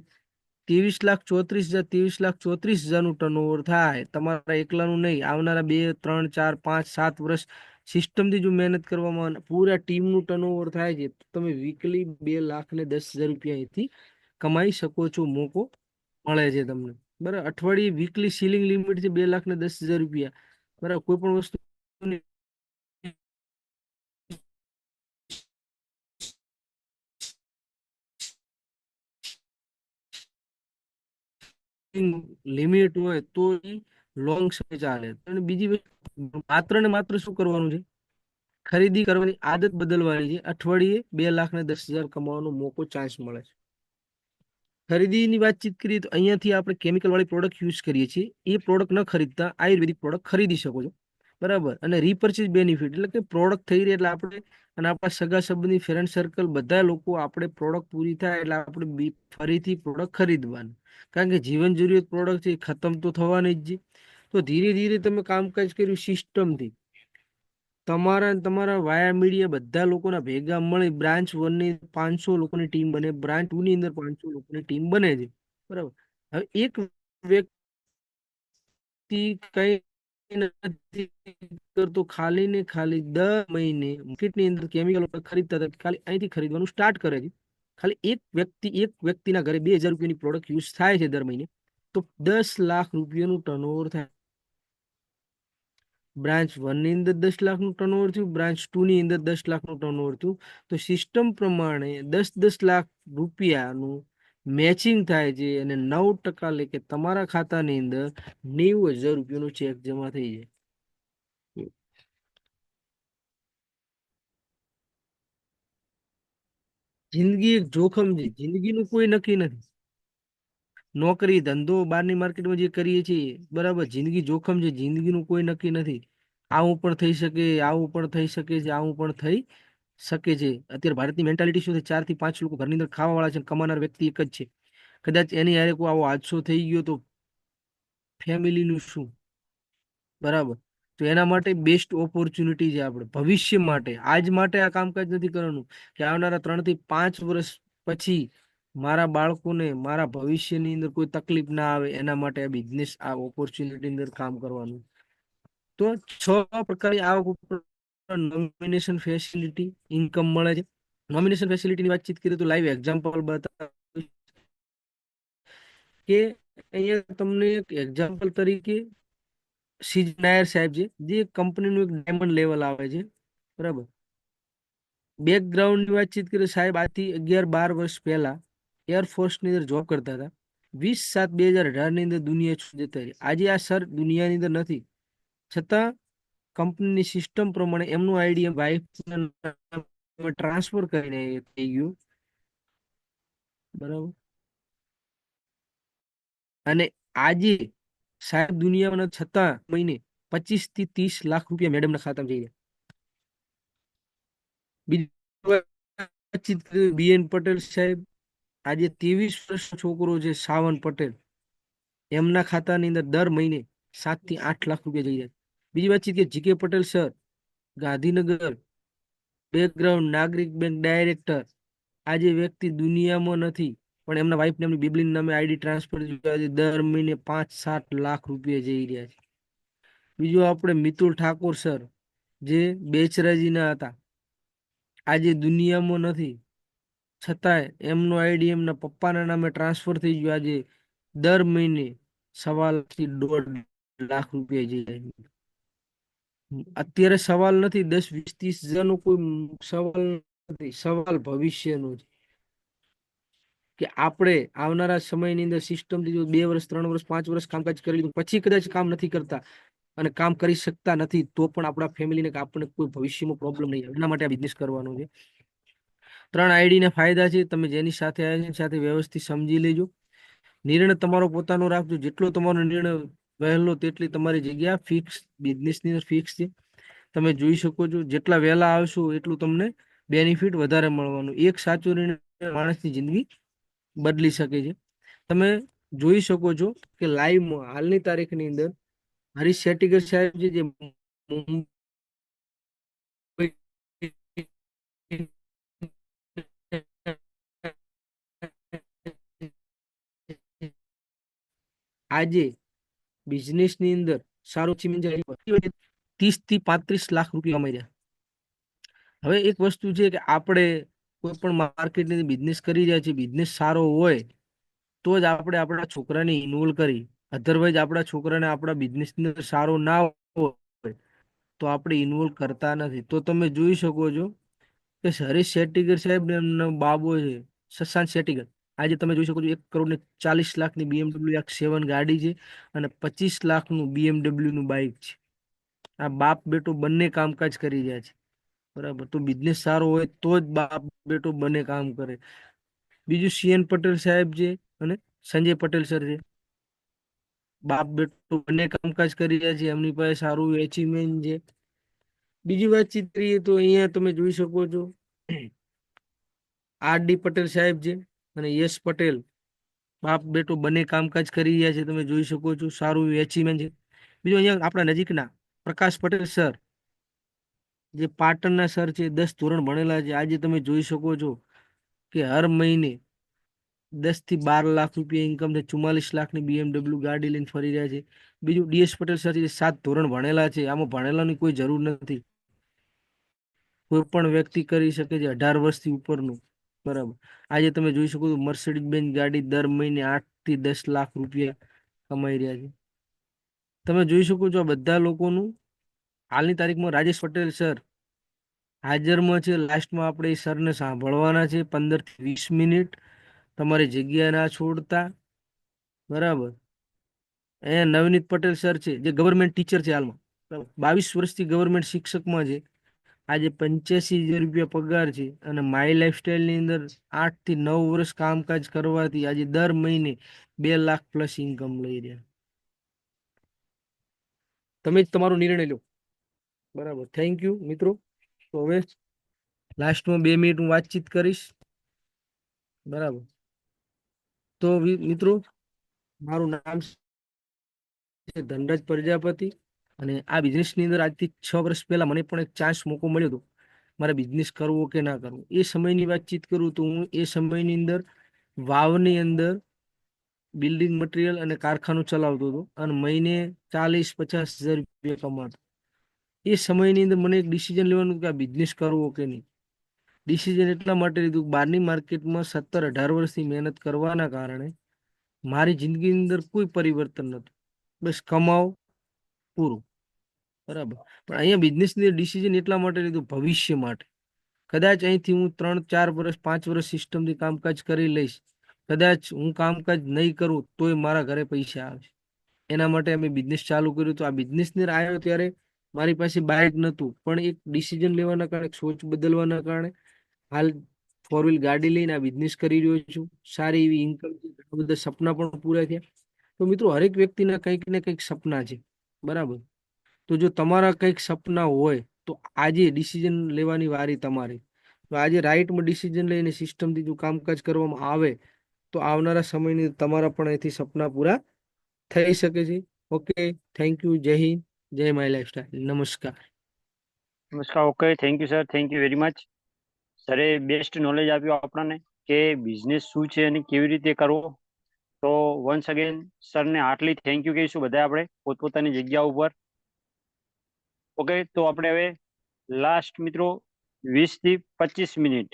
23,34,000 ટર્નઓવર થાય તમારા એકલાનું નહીં, આવનારા 2, 3, 4, 5, 7 વર્ષ સિસ્ટમથી જો મહેનત કરવામાં આવે, પૂરા ટીમનું ટર્નઓવર થાય છે, તો તમે વીકલી 2,10,000 રૂપિયા અહીંથી કમાઈ શકો છો. મોકો મળે છે તમને. બરાબર, અઠવાડિયે વીકલી સીલિંગ લિમિટ છે 2,10,000 રૂપિયા. બરાબર, કોઈ પણ વસ્તુ લિમિટ હોય તો લોંગ સમય ચાલે. અને બીજી વસ્તુ, માત્ર ને માત્ર શું કરવાનું છે, ખરીદી કરવાની આદત બદલવાની છે. અઠવાડિયે 2,10,000 કમાવાનો મોકો ચાન્સ મળે છે. ખરીદીની વાતચીત કરીએ તો અહીંયાથી આપણે કેમિકલ વાળી પ્રોડક્ટ યુઝ કરીએ છીએ, એ પ્રોડક્ટ ન ખરીદતા આયુર્વેદિક પ્રોડક્ટ ખરીદી શકો છો. બરાબર, અને રીપર્ચેઝ બેનિફિટ એટલે કે પ્રોડક્ટ થઈ રહી એટલે આપણે અને આપણા સગા સંબંધી ફ્રેન્ડ સર્કલ બધા લોકો આપણે પ્રોડક્ટ પૂરી થાય એટલે આપણે ફરીથી પ્રોડક્ટ ખરીદવાનું, કારણ કે જીવન જરૂરિયાત પ્રોડક્ટ છે, એ ખતમ તો થવાની જ છે. તો ધીરે ધીરે તમે કામકાજ કર્યું સિસ્ટમથી, તમારા અને તમારા વાયા મીડિયા બધા લોકોના ભેગા મળી બ્રાન્ચ 1 ની 500 લોકોની ટીમ બને, બ્રાન્ચ 2 ની અંદર 500 લોકોની ટીમ બને છે. બરાબર, હવે એક વ્યક્તિ કઈ નથી કરતો, ખાલી ને ખાલી દર મહિને માર્કેટની અંદર કેમિકલ ખરીદતા હતા, ખાલી અહીંથી ખરીદવાનું સ્ટાર્ટ કરે છે. ખાલી એક વ્યક્તિના ઘરે 2,000 રૂપિયાની પ્રોડક્ટ યુઝ થાય છે દર મહિને, તો 10 લાખ રૂપિયાનું ટર્નઓવર થાય. બ્રાન્ચ 1 ની અંદર 10 લાખનું ટર્નઓવર થયું, બ્રાન્ચ 2 ની અંદર 10 લાખનું ટર્નઓવર થયું. તો સિસ્ટમ પ્રમાણે 10-10 લાખ રૂપિયાનું મેચિંગ થાય છે અને 9% લેકે તમારા ખાતાની અંદર 90,000 રૂપિયાનું ચેક જમા થઈ જાય. જિંદગી એક જોખમ છે, જિંદગીનું કોઈ નક્કી નથી. નોકરી ધંધો બહારની માર્કેટમાં જે કરીએ છીએ, બરાબર, જિંદગી જોખમ છે, જિંદગીનું કોઈ નક્કી નથી. આવું પણ થઈ શકે, આવું પણ થઈ શકે છે, આવું પણ થઈ શકે છે. અત્યારે ભારતની મેન્ટાલિટી શું છે, 4 થી 5 લોકો ઘરની અંદર ખાવા વાળા છે, કમાનાર વ્યક્તિ એક જ છે. કદાચ એની હારે કોઈ આવો હાદસો થઈ ગયો તો ફેમિલીનું શું? બરાબર, તો એના માટે બેસ્ટ ઓપોર્ચ્યુનિટી છે. આપણે ભવિષ્ય માટે, આજ માટે આ કામકાજ નથી કરવાનું કે આવનારા 3 થી 5 વર્ષ પછી મારા બાળકોને મારા ભવિષ્યની અંદર કોઈ તકલીફ ના આવે, એના માટે આ બિઝનેસ, આ ઓપોર્ચ્યુનિટી અંદર કામ કરવાનું. તો 6 પ્રકારની આવક ઉપર નોમિનેશન ફેસિલિટી ઇન્કમ મળે છે. નોમિનેશન ફેસિલિટીની વાતચીત કરીએ તો લાઈવ એક્ઝામ્પલ બતાવીશ કે અહીંયા તમને એક એક્ઝામ્પલ તરીકે સીજ નાયર સાહેબ છે, જે કંપનીનું એક ડાયમંડ લેવલ આવે છે. બરાબર, બેકગ્રાઉન્ડની વાતચીત કરીએ, સાહેબ આજથી 11-12 વર્ષ પહેલા એરફોર્સની અંદર જોબ કરતા હતા. 20-7-2018 ની અંદર દુનિયા છોડી જતા રહ્યા. આજે આ સર દુનિયાની અંદર નથી, છતાં કંપનીની સિસ્ટમ પ્રમાણે એમનું આઈડી વાઇફ ટ્રાન્સફર કરીને થઈ ગયું. બરાબર, અને આજે સાહેબ દુનિયામાં નથી, છતાં મહિને 25 થી 30 લાખ રૂપિયા મેડમના ખાતામાં જઈ રહ્યા. બીજી વાતચીત કરીએ, BN પટેલ સાહેબ, આજે 23 વર્ષનો છોકરો છે સાવન પટેલ, એમના ખાતાની અંદર દર મહિને 7 થી 8 લાખ રૂપિયા જઈ જાય. બીજી વાતચીત કે GK Patel sir, Gandhinagar, background નાગરિક બેંક ડાયરેક્ટર, આજે વ્યક્તિ દુનિયામાં નથી, પણ એમના વાઇફ નામની બીબલીન નામે આઈડી ટ્રાન્સફર દર મહિને 5-7 લાખ રૂપિયા જઈ રહ્યા છે. બીજું આપણે મિતુલ ઠાકોર સર, જે બેચરાજીના હતા, આજે દુનિયામાં નથી, છતાંય એમનો આઈડી એમના પપ્પાના નામે ટ્રાન્સફર થઈ ગયો. આજે દર મહિને 1.25 થી 1.5 લાખ રૂપિયા જઈ રહ્યા છે. અત્યારે સવાલ નથી 10-20-30 હજારનો, કોઈ સવાલ નથી, સવાલ ભવિષ્યનો છે કે આપણે આવનારા સમયની અંદર સિસ્ટમથી જો 2 વર્ષ 3 વર્ષ 5 વર્ષ કામકાજ કરી લીધું પછી કદાચ કામ નથી કરતા, અને કામ કરી શકતા નથી તો પણ આપણા ફેમિલીને કે આપણને કોઈ ભવિષ્યમાં પ્રોબ્લેમ નહીં આવે એના માટે આ બિઝનેસ કરવાનો છે. 3 આઈડી ના ફાયદા છે. તમે જેની સાથે આવ્યા છે એની સાથે વ્યવસ્થિત સમજી લેજો. નિર્ણય તમારો પોતાનો રાખજો. જેટલો તમારો નિર્ણય વહેલો તેટલી તમારી જગ્યા ફિક્સ, બિઝનેસની ફિક્સ છે. તમે જોઈ શકો છો જેટલા વહેલા આવશો એટલું તમને બેનિફિટ વધારે મળવાનું. એક સાચો નિર્ણય માણસની જિંદગી બદલી શકે છે. તમે જોઈ શકો છો કે લાઈવમાં હાલની તારીખની અંદર હરીશ શેટ્ટીગર સાહેબ છે જે મુંબઈ આજે બિઝનેસની અંદર સારો 30 થી 35 લાખ રૂપિયા કમાઈ રહ્યા. હવે એક વસ્તુ છે કે આપણે કોઈ પણ માર્કેટની બિઝનેસ કરી રહ્યા છીએ, બિઝનેસ સારો હોય તો જ આપણે આપણા છોકરાને ઇન્વોલ્વ કરી. અધરવાઇઝ આપણા છોકરાને આપણા બિઝનેસની અંદર સારો ના હોય તો આપણે ઇન્વોલ્વ કરતા નથી. તો તમે જોઈ શકો છો કે હરીશ શેટ્ટીગર સાહેબ ને એમનો બાબો છે શશાંક શેટ્ટીગર. આજે તમે જોઈ શકો છો 1,40,00,000ની BMW X7 ગાડી છે અને 25 લાખનું BMW નું બાઇક છે. આ બાપ બેટો બંને કામકાજ કરી રહ્યા છે. બરાબર. તો બિઝનેસ સારો હોય તો જ બાપ બેટો બંને કામ કરે. બીજું CN પટેલ સાહેબ છે અને સંજય પટેલ સર છે. બાપ બેટો બંને કામકાજ કરી રહ્યા છે. એમની પાસે સારું એચિવમેન્ટ છે. બીજી વાતચીત કરીએ તો અહીંયા તમે જોઈ શકો છો RD પટેલ સાહેબ છે અને યશ પટેલ. બાપ બેટો બંને કામકાજ કરી રહ્યા છે. તમે જોઈ શકો છો સારું એચિવમેન્ટ છે. બીજું અહીંયા આપણા નજીકના પ્રકાશ પટેલ સર જે પાટણના સર છે, 10 ધોરણ ભણેલા છે. આજે તમે જોઈ શકો છો કે હર મહિને 10 થી 12 લાખ રૂપિયા ઇન્કમ છે. 44 લાખની BMW ગાડી લઈને ફરી રહ્યા છે. બીજું DS પટેલ સર છે, 7 ધોરણ ભણેલા છે. આમાં ભણેલાની કોઈ જરૂર નથી. કોઈ પણ વ્યક્તિ કરી શકે છે 18 વર્ષથી ઉપરનું. બરાબર. આજે તમે જોઈ શકો છો મર્સિડીઝ બેન્ઝ ગાડી દર મહિને 8 થી 10 લાખ રૂપિયા કમાઈ રહ્યા છે. તમે જોઈ શકો છો આ બધા લોકોનું હાલની તારીખમાં રાજેશ પટેલ સર હાજરમાં છે. લાસ્ટમાં આપણે એ સરને સાંભળવાના છે 15 થી 20 મિનિટ. તમારી જગ્યા ના છોડતા. બરાબર. અહીંયા નવનીત પટેલ સર છે જે ગવર્મેન્ટ ટીચર છે હાલમાં. 22 વર્ષથી ગવર્મેન્ટ શિક્ષકમાં છે. આજે 85,000 રૂપિયા પગાર છે અને માય લાઈફસ્ટાઈલની અંદર 8 થી 9 વર્ષ કામકાજ કરવાથી આજે દર મહિને 2 લાખ પ્લસ ઇન્કમ લઈ રહ્યા. તમે જ તમારો નિર્ણય લો. બરાબર. થેન્ક યુ મિત્રો. તો હવે લાસ્ટમાં 2 મિનિટ હું વાતચીત કરીશ. બરાબર. તો મિત્રો મારું નામ છે ધનરાજ પ્રજાપતિ અને આ બિઝનેસની અંદર આજથી 6 વર્ષ પહેલા મને પણ એક ચાન્સ મોકો મળ્યો હતો મારે બિઝનેસ કરવો કે ના કરવો. એ સમયની વાતચીત કરું તો હું એ સમયની અંદર વાવની અંદર બિલ્ડિંગ મટીરિયલ અને કારખાનું ચલાવતો હતો અને મહિને 40-50 હજાર રૂપિયા કમાતો. એ સમયની અંદર મને એક ડિસિઝન લેવાનું કે આ બિઝનેસ કરવો કે નહીં. ડિસિઝન એટલા માટે લીધું બહારની માર્કેટમાં 17-18 વર્ષથી મહેનત કરવાના કારણે મારી જિંદગીની અંદર કોઈ પરિવર્તન નહોતું. બસ કમાઓ પૂરું. બરાબર. પણ અહીંયા બિઝનેસની ડિસિઝન એટલા માટે લીધું ભવિષ્ય માટે. કદાચ અહીંથી હું 3-4 વર્ષ 5 વર્ષ સિસ્ટમથી કામકાજ કરી લઈશ. કદાચ હું કામકાજ નહીં કરું તોય મારા ઘરે પૈસા આવે. એના માટે અમે બિઝનેસ ચાલુ કર્યું. તો આ બિઝનેસની આવ્યો ત્યારે મારી પાસે બાઇક નહોતું પણ એક ડિસિઝન લેવાના કારણે સોચ બદલવાના કારણે હાલ 4 વ્હીલ ગાડી લઈને આ બિઝનેસ કરી રહ્યો છું. સારી એવી ઇન્કમ, ઘણા બધા સપના પણ પૂરા થયા. તો મિત્રો હરેક વ્યક્તિના કંઈક ને કંઈક સપના છે. બરાબર. તો જો તમારા કંઈક સપના હોય તો આજે ડિસિઝન લેવાની વારી તમારી. તો આજે રાઈટમાં ડિસિઝન લઈને સિસ્ટમથી જો કામકાજ કરવામાં આવે તો આવનારા સમયની તમારા પણ અહીંથી સપના પૂરા થઈ શકે છે. ઓકે. Thank you. જય હિન્દ. જય માય લાઈફસ્ટાઈલ. નમસ્કાર. નમસ્કાર. Okay, thank you sir, thank you very much. સરે બેસ્ટ નોલેજ આપ્યું આપણને કે બિઝનેસ શું છે અને કેવી રીતે કરવો. તો વન્સ અગેન સરને હાર્ટલી થેન્ક યુ કહીશું બધા આપણે પોતપોતાની જગ્યા ઉપર. ઓકે, તો આપણે હવે લાસ્ટ મિત્રો 20 થી 25 મિનિટ